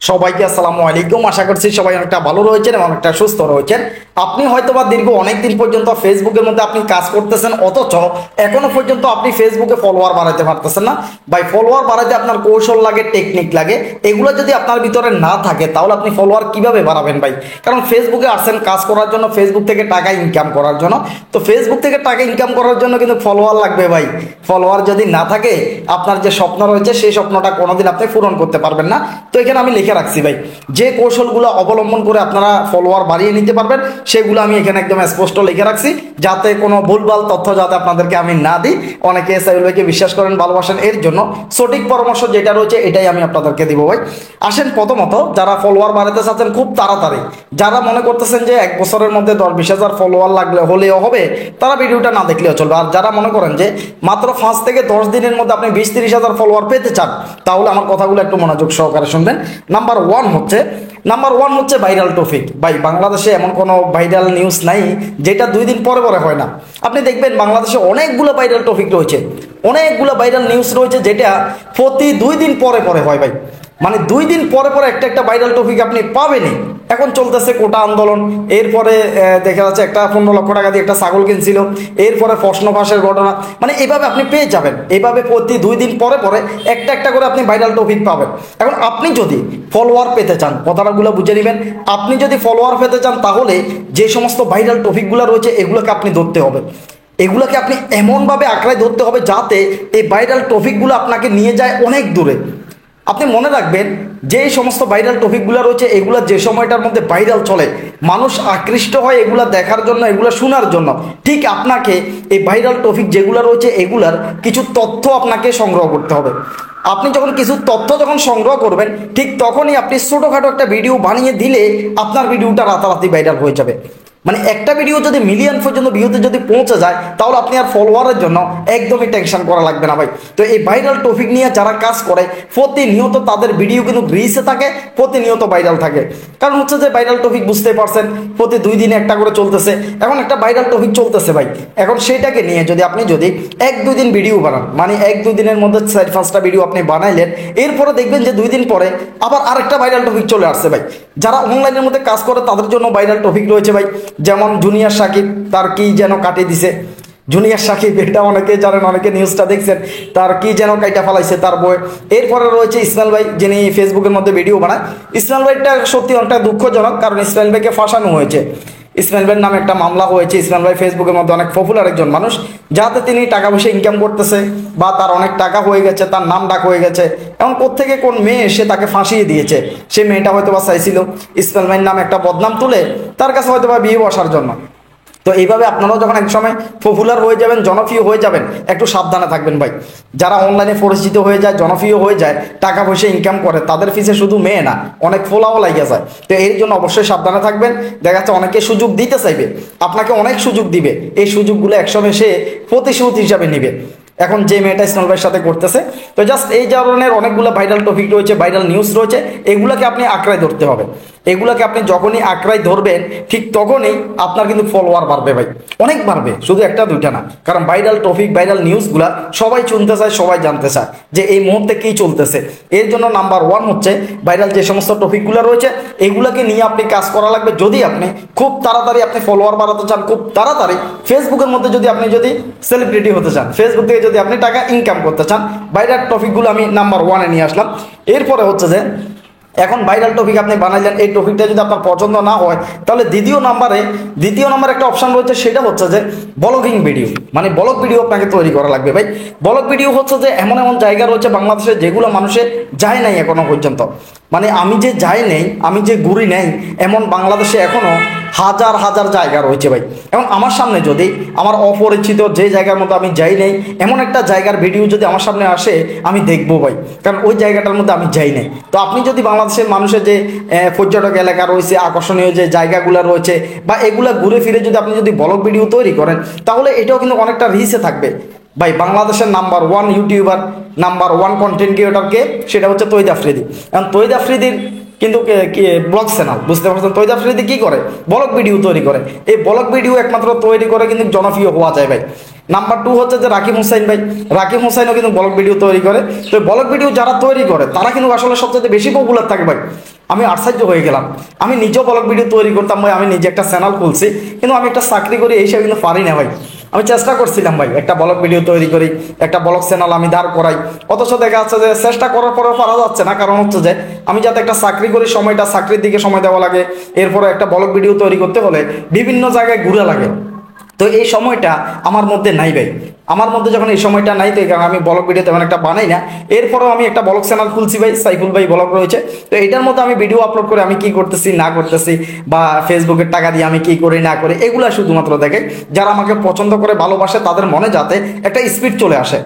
সবাইকে আসসালামু আলাইকুম। আশা করছি সবাই অনেকটা ভালো রয়েছেন এবং অনেকটা সুস্থ রয়েছেন। আপনি হয়তোবা দীর্ঘ অনেক দিন পর্যন্ত ফেসবুকের মধ্যে আপনি কাজ করতেছেন, অথচ এখনো পর্যন্ত আপনি ফেসবুকে ফলোয়ার বাড়াতে পারতেছেন না। ভাই, ফলোয়ার বাড়াতে আপনার কৌশল লাগে, টেকনিক লাগে। এগুলো যদি আপনার ভিতরে না থাকে তাহলে আপনি ফলোয়ার কিভাবে বাড়াবেন ভাই? কারণ ফেসবুকে আসছেন কাজ করার জন্য, ফেসবুক থেকে টাকা ইনকাম করার জন্য। তো ফেসবুক থেকে টাকা ইনকাম করার জন্য কিন্তু ফলোয়ার লাগবে ভাই। ফলোয়ার যদি না থাকে আপনার যে স্বপ্ন রয়েছে সেই স্বপ্নটা কোনোদিন আপনি পূরণ করতে পারবেন না। তো এখানে আমি লিখে রাখছি ভাই, যে কৌশলগুলো অবলম্বন করে আপনারা ফলোয়ার বাড়িয়ে নিতে পারবেন সেগুলো আমি এখানে একদম স্পষ্ট লিখে রাখছি, যাতে কোনো ভুলভাল তথ্য যাতে আপনাদেরকে আমি না দিই। অনেকে সাইল ভাইকে বিশ্বাস করেন, ভালোবাসেন, এর জন্য সঠিক পরামর্শ যেটা রয়েছে এটাই আমি আপনাদেরকে দিব ভাই। আসেন, প্রথমত যারা ফলোয়ার বাড়াতে চাচ্ছেন খুব তাড়াতাড়ি, যারা মনে করতেছেন যে 1 বছরের মধ্যে 10-20 হাজার ফলোয়ার লাগলে হলেও হবে, তারা ভিডিওটা না দেখলেও চলবে। আর যারা মনে করেন যে মাত্র 5 থেকে 10 দিনের মধ্যে আপনি 20-30 হাজার ফলোয়ার পেতে চান, তাহলে আমার কথাগুলো একটু মনোযোগ সহকারে শুনবেন। নাম্বার ওয়ান হচ্ছে ভাইরাল টপিক। ভাই, বাংলাদেশে এমন কোনো ভাইরাল নিউজ নাই যেটা 2 দিন পরে পরে হয় না। আপনি দেখবেন বাংলাদেশে অনেকগুলো ভাইরাল টপিক রয়েছে, অনেকগুলো ভাইরাল নিউজ রয়েছে যেটা প্রতি 2 দিন পরে পরে হয় ভাই। মানে 2 দিন পরে পরে একটা একটা ভাইরাল টপিক আপনি পাবেনই। এখন চলতেছে কোটা আন্দোলন, এরপরে দেখা যাচ্ছে একটা 15 লক্ষ টাকা দিয়ে একটা ছাগল কিনছিল, এরপরে প্রশ্ন ফাঁসের ঘটনা। মানে এভাবে আপনি পেয়ে যাবেন, এভাবে প্রতি 2 দিন পরে পরে একটা একটা করে আপনি ভাইরাল টপিক পাবেন। এখন আপনি যদি ফলোয়ার পেতে চান, কথাটাগুলো বুঝে নেবেন, আপনি যদি ফলোয়ার পেতে চান তাহলে যে সমস্ত ভাইরাল টপিকগুলো রয়েছে এগুলোকে আপনি ধরতে হবে। এগুলোকে আপনি এমনভাবে আঁকড়ায় ধরতে হবে যাতে এই ভাইরাল টপিকগুলো আপনাকে নিয়ে যায় অনেক দূরে। আপনি মনে রাখবেন যে এই সমস্ত ভাইরাল টপিকগুলো রয়েছে এগুলো যে সময়টার মধ্যে ভাইরাল চলে, মানুষ আকৃষ্ট হয় এগুলো দেখার জন্য, এগুলো শোনার জন্য। ঠিক আপনাকে এই ভাইরাল টপিক যেগুলো রয়েছে এগুলার কিছু তথ্য আপনাকে সংগ্রহ করতে হবে। আপনি যখন কিছু তথ্য যখন সংগ্রহ করবেন, ঠিক তখনই আপনি ছোটোখাটো একটা ভিডিও বানিয়ে দিলে আপনার ভিডিওটা রাতারাতি ভাইরাল হয়ে যাবে। মানে একটা ভিডিও যদি মিলিয়ন পর্যন্ত ভিউতে যদি পৌঁছে যায় তাহলে আপনি আর ফলোয়ারের জন্য একদমই টেনশন করা লাগবে না ভাই। তো এই ভাইরাল টপিক নিয়ে যারা কাজ করে প্রতিনিয়ত তাদের ভিডিও কিন্তু রিচে থাকে, প্রতিনিয়ত ভাইরাল থাকে। কারণ হচ্ছে যে ভাইরাল টপিক বুঝতে পারছেন প্রতি 2 দিনে একটা করে চলতেছে। এখন একটা ভাইরাল টপিক চলতেছে ভাই, এখন সেটাকে নিয়ে যদি আপনি 1-2 দিন ভিডিও বানান, মানে 1-2 দিনের মধ্যে 4-5টা ভিডিও আপনি বানাইলেন, এরপরে দেখবেন যে 2 দিন পরে আবার আরেকটা ভাইরাল টপিক চলে আসছে ভাই। যারা অনলাইনের মধ্যে কাজ করে তাদের জন্য ভাইরাল টপিক রয়েছে ভাই। যেমন জুনিয়র সাকিব, তার কি যেন কাটে দিছে। জুনিয়র সাকিব, এটা অনেকে জানেন, অনেকে নিউজটা দেখছেন, তার কি যেন কাইটা ফেলাইছে তার বই। এরপরে রয়েছে ইসমাইল ভাই, যিনি ফেসবুকের মধ্যে ভিডিও বানায়। ইসমাইল ভাইটা সত্যি অনেকটা দুঃখজনক, কারণ ইসমাইল ভাইকে ফাঁসানো হয়েছে। ইসমাইল ভাইয়ের নামে একটা মামলা হয়েছে। ইসমাইল ভাই ফেসবুকের মধ্যে অনেক পপুলার একজন মানুষ, যাতে তিনি টাকা পয়সা ইনকাম করতেছে বা তার অনেক টাকা হয়ে গেছে, তার নাম ডাক হয়ে গেছে। এখন কোত্থেকে কোন মেয়ে এসে তাকে ফাঁসিয়ে দিয়েছে, সে মেয়েটা হয়তো বা চাইছিল ইসমাইল ভাইয়ের নামে একটা বদনাম তুলে তার কাছে হয়তো বা বিয়ে বসার জন্য। তো এইভাবে আপনারাও যখন এক সময় পপুলার হয়ে যাবেন, জনপ্রিয় হয়ে যাবেন, একটু সাবধানে থাকবেন ভাই। যারা অনলাইনে পরিচিত হয়ে যায়, জনপ্রিয় হয়ে যায়, টাকা পয়সা ইনকাম করে, তাদের পিছে শুধু মেয়ে না, অনেক ফোলাও লাগিয়ে যায়। তো এর জন্য অবশ্যই সাবধানে থাকবেন। দেখা যাচ্ছে অনেকে সুযোগ দিতে চাইবে, আপনাকে অনেক সুযোগ দিবে, এই সুযোগগুলো একসময় সে প্রতিশোধ হিসাবে নিবে। এখন যে মেয়েটা ইসমাইল ভাইয়ের সাথে করতেছে, তো জাস্ট এই ধরনের অনেকগুলো ভাইরাল টপিক রয়েছে, ভাইরাল নিউজ রয়েছে, এগুলোকে আপনি আঁকড়ায় ধরতে হবে। এগুলোকে আপনি যখনই আঁকড়ায় ধরবেন ঠিক তখনই আপনার কিন্তু ফলোয়ার বাড়বে ভাই, অনেক বাড়বে, শুধু একটা দুইটা না। কারণ ভাইরাল টপিক, ভাইরাল নিউজগুলা সবাই শুনতে চায়, সবাই জানতে চায় যে এই মুহূর্তে কী চলতেছে। এর জন্য নাম্বার 1 হচ্ছে ভাইরাল যে সমস্ত টপিকগুলো রয়েছে এগুলোকে নিয়ে আপনি কাজ করা লাগবে। যদি আপনি খুব তাড়াতাড়ি আপনি ফলোয়ার বাড়াতে চান, খুব তাড়াতাড়ি ফেসবুকের মধ্যে আপনি সেলিব্রিটি হতে চান, ফেসবুক থেকে যদি আপনি টাকা ইনকাম করতে চান, ভাইরাল টপিকগুলো আমি নাম্বার 1-এ নিয়ে আসলাম। এরপরে হচ্ছে যে এখন ভাইরাল টপিক আপনি বানাইলেন, এই টপিকটা যদি আপনার পছন্দ না হয় তাহলে দ্বিতীয় নাম্বারে একটা অপশন রয়েছে, সেটা হচ্ছে যে ব্লগিং ভিডিও। মানে ব্লগ ভিডিও আপনাকে তৈরি করা লাগবে ভাই। ব্লগ ভিডিও হচ্ছে যে এমন এমন জায়গা রয়েছে বাংলাদেশে যেগুলো মানুষে যায় নাই এখনো পর্যন্ত। মানে আমি যে যাই নেই, আমি যে ঘুরি নেই, এমন বাংলাদেশে এখনো হাজার হাজার জায়গা রয়েছে ভাই। এবং আমার সামনে যদি আমার অপরিচিত যে জায়গার মধ্যে আমি যাই নাই এমন একটা জায়গার ভিডিও যদি আমার সামনে আসে, আমি দেখবো ভাই, কারণ ওই জায়গাটার মধ্যে আমি যাই নাই। তো আপনি যদি বাংলাদেশের মানুষের যে পর্যটক এলাকা রয়েছে, আকর্ষণীয় যে জায়গাগুলো রয়েছে বা এগুলা ঘুরে ফিরে আপনি যদি ব্লগ ভিডিও তৈরি করেন, তাহলে এটাও কিন্তু অনেকটা রিচে থাকবে ভাই। বাংলাদেশের নাম্বার 1 ইউটিউবার, নাম্বার 1 কন্টেন্ট ক্রিয়েটরকে, সেটা হচ্ছে তৈদ আফ্রিদি। এখন তৈদ আফ্রিদির কিন্তু ব্লগ চ্যানেল, বুঝতে পারছেন তৈদ আফ্রিদি কী করে? ব্লগ ভিডিও তৈরি করে। এই ব্লগ ভিডিও একমাত্র তৈরি করে কিন্তু জনপ্রিয় হওয়া যায় ভাই। নাম্বার 2 হচ্ছে যে রাকিব হুসাইন ভাই। রাকিব হুসাইনও কিন্তু ব্লগ ভিডিও তৈরি করে। তো ব্লগ ভিডিও যারা তৈরি করে তারা কিন্তু আসলে সবচেয়ে বেশি পপুলার থাকে ভাই। আমি আশ্চর্য হয়ে গেলাম। আমি নিজেও ব্লগ ভিডিও তৈরি করতাম ভাই, আমি নিজে একটা চ্যানেল খুলছি, কিন্তু আমি একটা চাকরি করি এই হিসাবে কিন্তু পারি না ভাই। আমি চেষ্টা করছিলাম ভাই একটা ব্লগ ভিডিও তৈরি করি, একটা ব্লগ চ্যানেল আমি দাঁড় করাই, অথচ দেখা যাচ্ছে যে চেষ্টা করার পরেও পারা যাচ্ছে না। কারণ হচ্ছে যে আমি যাতে একটা চাকরি করি, সময়টা চাকরির দিকে সময় দেওয়া লাগে, এরপরে একটা ব্লগ ভিডিও তৈরি করতে হলে বিভিন্ন জায়গায় ঘুরে লাগে। তো এই সময়টা আমার মধ্যে নাই ভাই। আমার মধ্যে যখন এই সময়টা নাই, তো এই কারণে আমি ব্লগ ভিডিও তেমন একটা বানাই না। এরপরেও আমি একটা ব্লগ চ্যানেল খুলছি ভাই, সাইফুল ভাই ব্লগ রয়েছে। তো এটার মধ্যে আমি ভিডিও আপলোড করে আমি কি করতেছি না করতেছি, বা ফেসবুকের টাকা দিয়ে আমি কি করি না করি, এগুলা শুধুমাত্র দেখে যারা আমাকে পছন্দ করে ভালোবাসে তাদের মনে যাতে একটা স্পিড চলে আসে।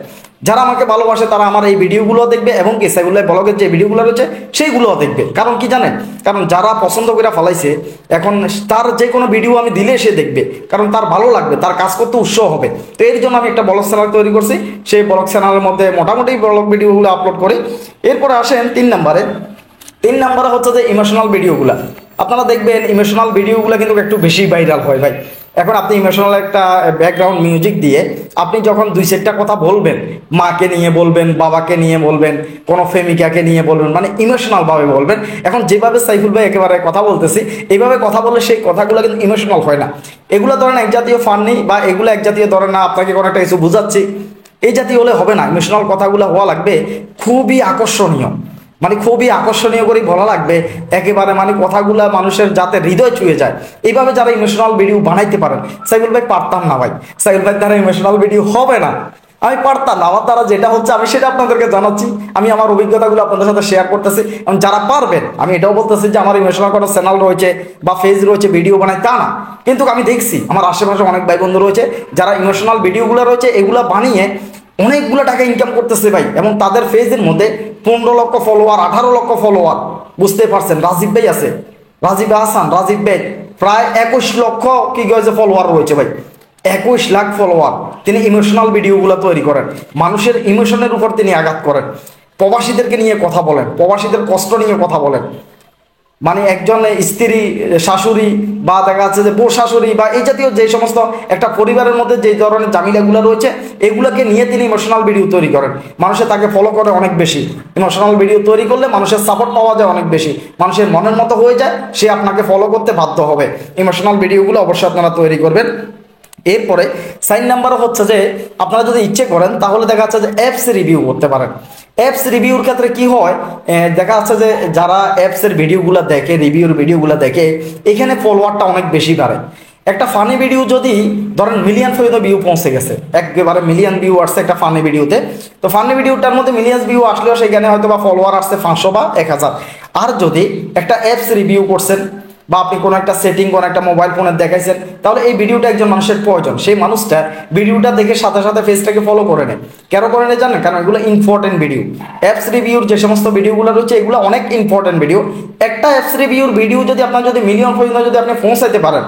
যারা আমাকে ভালোবাসে তারা আমার এই ভিডিওগুলো দেখবে, এবং কি সাইফুল ভাই ব্লগের যে ভিডিওগুলো রয়েছে সেইগুলোও দেখবে। কারণ কি জানেন, কারণ যারা পছন্দ করে ফেলাইছে, এখন তার যে কোনো ভিডিও আমি দিলে সে দেখবে, কারণ তার ভালো লাগবে, তার কাজ করতে উৎসাহ হবে। তো এর জন্য আমি একটা ব্লগ চ্যানেল তৈরি করছি, সেই ব্লগ চ্যানেলের মধ্যে মোটামুটি ব্লগ ভিডিওগুলো আপলোড করি। এরপরে আসেন 3 নম্বরে হচ্ছে যে ইমোশনাল ভিডিওগুলো। আপনারা দেখবেন ইমোশনাল ভিডিওগুলো কিন্তু একটু বেশি ভাইরাল হয় ভাই। এখন আপনি ইমোশনাল একটা ব্যাকগ্রাউন্ড মিউজিক দিয়ে আপনি যখন 2-4টা কথা বলবেন, মাকে নিয়ে বলবেন, বাবাকে নিয়ে বলবেন, কোনো প্রেমিকাকে নিয়ে বলবেন, মানে ইমোশনালভাবে বলবেন। এখন যেভাবে সাইফুল ভাই একেবারে কথা বলতেছি, এইভাবে কথা বললে সেই কথাগুলো কিন্তু ইমোশনাল হয় না। এগুলো ধরেন এক জাতীয় ফান্নি, বা এগুলো এক জাতীয় ধরেন না আপনাকে কোনো একটা কিছু বুঝাচ্ছি, এই জাতীয় হলে হবে না। ইমোশনাল কথাগুলো হওয়া লাগবে খুবই আকর্ষণীয়, মানে খুবই আকর্ষণীয় করে বলা লাগবে একেবারে, মানে কথাগুলা মানুষের যাতে হৃদয় ছুঁয়ে যায়। এইভাবে যারা ইমোশনাল ভিডিও বানাইতে পারেন, সাইফুল ভাই পারতাম না ভাই, সাইফুল ভাই দ্বারা ইমোশনাল ভিডিও হবে না, আমি পারতাম না। আমার দ্বারা যেটা হচ্ছে আমি সেটা আপনাদেরকে জানাচ্ছি, আমি আমার অভিজ্ঞতাগুলো আপনাদের সাথে শেয়ার করতেছি। এবং যারা পারবেন, আমি এটাও বলতেছি যে আমার ইমোশনাল কোনো চ্যানেল রয়েছে বা পেজ রয়েছে ভিডিও বানাই তা না, কিন্তু আমি দেখছি আমার আশেপাশে অনেক ভাই বন্ধু রয়েছে যারা ইমোশনাল ভিডিওগুলো রয়েছে এগুলো বানিয়ে অনেকগুলো টাকা ইনকাম করতেছে ভাই। এবং তাদের ফেজের মধ্যে 15 লক্ষ ফলোয়ার, 18 লক্ষ ফলোয়ার, বুঝতে পারছেন। রাজীব ভাই আছে, রাজীব হাসান, রাজীব ভাই প্রায় 21 লক্ষ কি গেছে ফলোয়ার রয়েছে ভাই, 21 লাখ ফলোয়ার। তিনি ইমোশনাল ভিডিওগুলো তৈরি করেন, মানুষের ইমোশনের উপর তিনি আঘাত করেন, প্রবাসীদেরকে নিয়ে কথা বলেন, প্রবাসীদের কষ্ট নিয়ে কথা বলেন, মানে একজন স্ত্রী, শাশুড়ি, বা দেখা যাচ্ছে যে বউ শাশুড়ি, বা এই জাতীয় যে সমস্ত একটা পরিবারের মধ্যে যে ধরনের জামিলাগুলো রয়েছে এগুলোকে নিয়ে তিনি ইমোশনাল ভিডিও তৈরি করেন। মানুষের তাকে ফলো করে অনেক বেশি। ইমোশনাল ভিডিও তৈরি করলে মানুষের সাপোর্ট পাওয়া যায় অনেক বেশি, মানুষের মনের মতো হয়ে যায়, সে আপনাকে ফলো করতে বাধ্য হবে। ইমোশনাল ভিডিওগুলো অবশ্যই আপনারা তৈরি করবেন। এরপরে 4 নাম্বার হচ্ছে যে আপনারা যদি ইচ্ছে করেন তাহলে দেখা যাচ্ছে যে অ্যাপস রিভিউ করতে পারেন। অ্যাপস রিভিউর ক্ষেত্রে কি হয়, দেখা যাচ্ছে যে যারা অ্যাপসের ভিডিওগুলো দেখে, রিভিউর ভিডিওগুলো দেখে, এখানে ফলোয়ারটা অনেক বেশি বাড়ে। একটা ফানি ভিডিও যদি ধরেন মিলিয়ন ভিউ পৌঁছে গেছে, একেবারে মিলিয়ন ভিউ আসছে একটা ফানি ভিডিওতে, তো ফানি ভিডিওটার মধ্যে মিলিয়ন ভিউ আসলেও সেখানে হয়তো বা ফলোয়ার আসছে 500 বা 1000। আর যদি একটা অ্যাপস রিভিউ করছেন, বা আপনি কোনো একটা সেটিং কোনো একটা মোবাইল ফোনে দেখাইছেন, তাহলে এই ভিডিওটা একজন মানুষের প্রয়োজন, সেই মানুষটা ভিডিওটা দেখে সাথে সাথে ফেসটাকে ফলো করে নেয়। কেন করে নেয় জানেন? কারণ এগুলো ইম্পর্টেন্ট ভিডিও। অ্যাপস রিভিউর যে সমস্ত ভিডিওগুলো রয়েছে এগুলো অনেক ইম্পর্টেন্ট ভিডিও। একটা অ্যাপস রিভিউর ভিডিও যদি আপনার যদি মিলিয়ন পর্যন্ত যদি আপনি পৌঁছাইতে পারেন,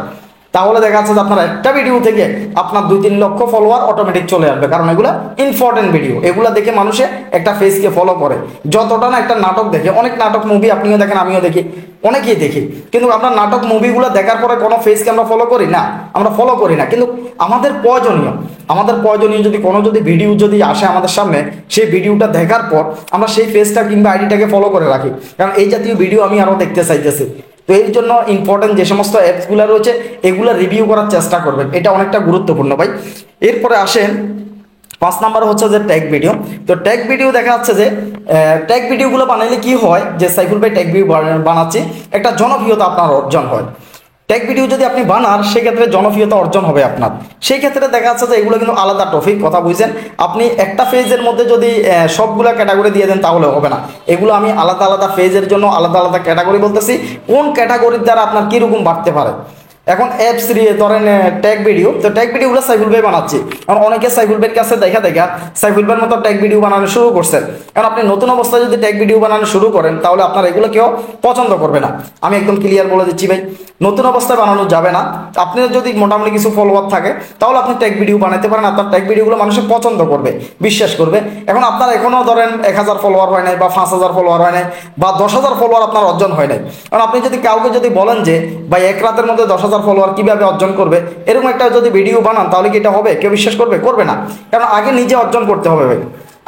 তাহলে দেখা যাচ্ছে যে আপনার একটা ভিডিও থেকে আপনার 2-3 লক্ষ ফলোয়ার অটোমেটিক চলে আসবে। কারণ এগুলো ইম্পর্টেন্ট ভিডিও, এগুলো দেখে মানুষে একটা ফেসকে ফলো করে। যতটা না একটা নাটক দেখে, অনেক নাটক মুভি আপনিও দেখেন আমিও দেখি, অনেকেই দেখি, কিন্তু আমরা নাটক মুভিগুলো দেখার পরে কোনো ফেসকে আমরা ফলো করি না, আমরা ফলো করি না। কিন্তু আমাদের প্রয়োজনীয় যদি কোনো যদি ভিডিও যদি আসে আমাদের সামনে, সেই ভিডিওটা দেখার পর আমরা সেই ফেসটা কিংবা আইডিটাকে ফলো করে রাখি, কারণ এই জাতীয় ভিডিও আমি আরও দেখতে চাইতেছি। তো এর জন্য ইম্পর্টেন্ট যে সমস্ত অ্যাপসগুলো রয়েছে এগুলো রিভিউ করার চেষ্টা করবেন, এটা অনেকটা গুরুত্বপূর্ণ ভাই। এরপরে আসেন 5 নাম্বার হচ্ছে যে ট্যাগ ভিডিও। তো ট্যাগ ভিডিও দেখা যাচ্ছে যে ট্যাগ ভিডিওগুলো বানাইলে কি হয়, যে সাইফুল ভাই ট্যাগ ভিডিও বানাচ্ছি, একটা জনপ্রিয়তা আপনার অর্জন হয়। ট্যাগ ভিডিও যদি আপনি বানান সেক্ষেত্রে জনপ্রিয়তা অর্জন হবে আপনার। সেই ক্ষেত্রে দেখা যাচ্ছে যে এগুলো কিন্তু আলাদা টপিক, কথা বুঝছেন। আপনি একটা পেজের মধ্যে যদি সবগুলো ক্যাটাগরি দিয়ে দেন তাহলে হবে না। এগুলো আমি আলাদা আলাদা পেজের জন্য আলাদা আলাদা ক্যাটাগরি বলতেছি, কোন ক্যাটাগরির দ্বারা আপনার কীরকম বাড়তে পারে। এখন অ্যাপস ধরেন ট্যাগ ভিডিও, তো ট্যাগ ভিডিওগুলো সাইফুল ভাই বানাচ্ছি, কারণ অনেকে সাইফুল ভাইয়ের কাছে দেখা সাইফুল ভাইয়ের মতো ট্যাগ ভিডিও বানানো শুরু করছেন। কারণ আপনি নতুন অবস্থায় যদি ট্যাগ ভিডিও বানানো শুরু করেন তাহলে আপনার এগুলো কেউ পছন্দ করবে না। আমি একদম ক্লিয়ার বলে দিচ্ছি ভাই, নতুন অবস্থায় বানানো যাবে না। আপনার যদি মোটামুটি কিছু ফলোয়ার থাকে তাহলে আপনি ট্যাগ ভিডিও বানাতে পারেন, আপনার ট্যাগ ভিডিওগুলো মানুষের পছন্দ করবে, বিশ্বাস করবে। এখন আপনার এখনও ধরেন 1000 ফলোয়ার হয় নাই, বা 5000 ফলোয়ার হয় নাই, বা 10,000 ফলোয়ার আপনার অর্জন হয় নাই। কারণ আপনি যদি কাউকে যদি বলেন যে ভাই এক রাতের মধ্যে 10,000 ফলোয়ার কিভাবে অর্জন করবে, এরকম একটা যদি ভিডিও বানান তাহলে কি এটা হবে? কেউ বিশ্বাস করবে? করবে না। কারণ আগে নিজে অর্জন করতে হবে ভাই,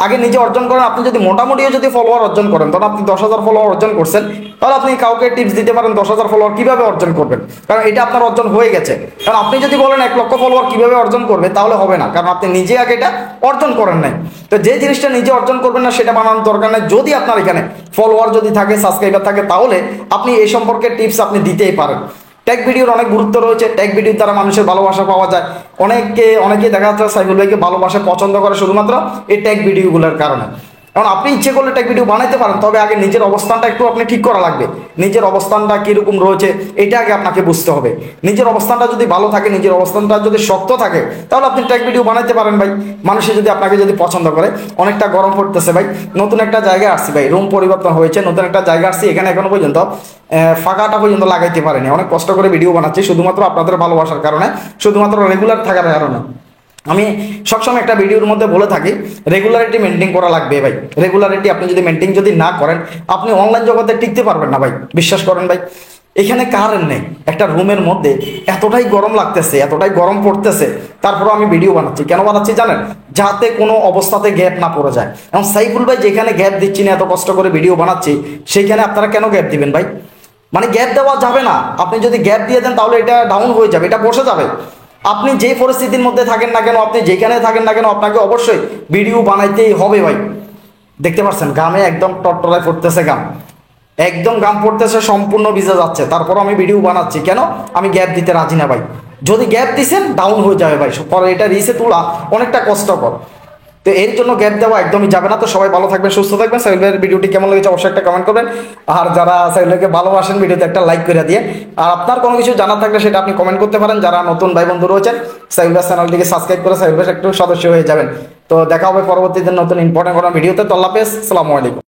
আগে নিজে অর্জন করেন। আপনি যদি মোটামুটিও যদি ফলোয়ার অর্জন করেন, ধরুন আপনি 10,000 ফলোয়ার অর্জন করছেন, তাহলে আপনি কাউকে টিপস দিতে পারেন 10,000 ফলোয়ার কীভাবে অর্জন করবেন, কারণ এটা আপনার অর্জন হয়ে গেছে। কারণ আপনি যদি বলেন 1 লক্ষ ফলোয়ার কীভাবে অর্জন করবে, তাহলে হবে না, কারণ আপনি নিজে আগে এটা অর্জন করেন নাই। তো যে জিনিসটা নিজে অর্জন করবেন না সেটা বানানোর দরকার নেই। যদি আপনার এখানে ফলোয়ার যদি থাকে, সাবস্ক্রাইবার থাকে, তাহলে আপনি এই সম্পর্কে টিপস আপনি দিতেই পারেন। ট্যাগ ভিডিওর অনেক গুরুত্ব রয়েছে। ট্যাগ ভিডিওর দ্বারা মানুষের ভালোবাসা পাওয়া যায়। অনেকে দেখা যাচ্ছে সাইফুল ভাইকে ভালোবাসা পছন্দ করে শুধুমাত্র এই ট্যাগ ভিডিওগুলোর কারণে। কারণ আপনি ইচ্ছে করলে ট্যাগ ভিডিও বানাইতে পারেন, তবে আগে নিজের অবস্থানটা একটু আপনি ঠিক করা লাগবে। নিজের অবস্থানটা কীরকম রয়েছে এটা আগে আপনাকে বুঝতে হবে। নিজের অবস্থানটা যদি ভালো থাকে, নিজের অবস্থানটা যদি শক্ত থাকে, তাহলে আপনি ট্যাগ ভিডিও বানাইতে পারেন ভাই। মানুষে যদি আপনাকে যদি পছন্দ করে। অনেকটা গরম পড়তেছে ভাই, নতুন একটা জায়গায় আসছি ভাই, রুম পরিবর্তন হয়েছে, নতুন একটা জায়গা আসছি, এখানে এখনো পর্যন্ত ফাঁকাটা পর্যন্ত লাগাইতে পারেনি। অনেক কষ্ট করে ভিডিও বানাচ্ছি শুধুমাত্র আপনাদের ভালোবাসার কারণে, শুধুমাত্র রেগুলার থাকার কারণে। আমি সবসময় একটা ভিডিওর মধ্যে বলে থাকি রেগুলারিটি মেনটেন করা লাগবে ভাই। রেগুলারিটি আপনি যদি মেনটেন যদি না করেন, আপনি অনলাইন জগতে টিকতে পারবেন না ভাই, বিশ্বাস করেন ভাই। এখানে কারেন্ট নেই, একটা রুমের মধ্যে এতটাই গরম লাগতেছে, এতটাই গরম পড়তেছে, তারপরেও আমি ভিডিও বানাচ্ছি। কেন বানাচ্ছি জানেন? যাতে কোনো অবস্থাতে গ্যাপ না পড়ে যায়। এবং সাইফুল ভাই যেখানে গ্যাপ দিচ্ছি না, এত কষ্ট করে ভিডিও বানাচ্ছি, সেইখানে আপনারা কেন গ্যাপ দিবেন ভাই? মানে গ্যাপ দেওয়া যাবে না। আপনি যদি গ্যাপ দিয়ে দেন তাহলে এটা ডাউন হয়ে যাবে, এটা বসে যাবে। আপনি যে পরিস্থিতির মধ্যে থাকেন না কেন, আপনি যেখানে থাকেন না কেন, আপনাকে অবশ্যই ভিডিও বানাইতেই হবে ভাই। দেখতে পাচ্ছেন গামে একদম টটটলায় পড়তেছে, একদম গাম পড়তেছে, সম্পূর্ণ ভিজে যাচ্ছে, তারপর আমি ভিডিও বানাচ্ছি। কেন? আমি গ্যাপ দিতে রাজি না ভাই। যদি গ্যাপ দিছেন ডাউন হয়ে যাবে ভাই, পরে এটা রিসে তোলা অনেকটা কষ্টকর। তো এর জন্য গ্যাপ দেওয়া একদমই যাবে না। তো সবাই ভালো থাকবেন, সুস্থ থাকবেন। সাইফুল ভাইয়ের ভিডিওটি কেমন লেগেছে অবশ্যই একটা কমেন্ট করবেন। আর যারা সাইফুল ভাইকে ভালোবাসেন ভিডিওতে একটা লাইক করে দিয়ে, আর আপনার কোনো কিছু জানার থাকলে সেটা আপনি কমেন্ট করতে পারেন। যারা নতুন ভাই বন্ধু রয়েছেন, সাইফুল ভাই চ্যানেলটিকে সাবস্ক্রাইব করে সাইফুল ভাই একটু সদস্য হয়ে যাবেন। তো দেখা হবে পরবর্তীতে নতুন ইম্পর্টেন্ট কোনো ভিডিওতে। তো আল্লাহ হাফেজ, আসসালামু আলাইকুম।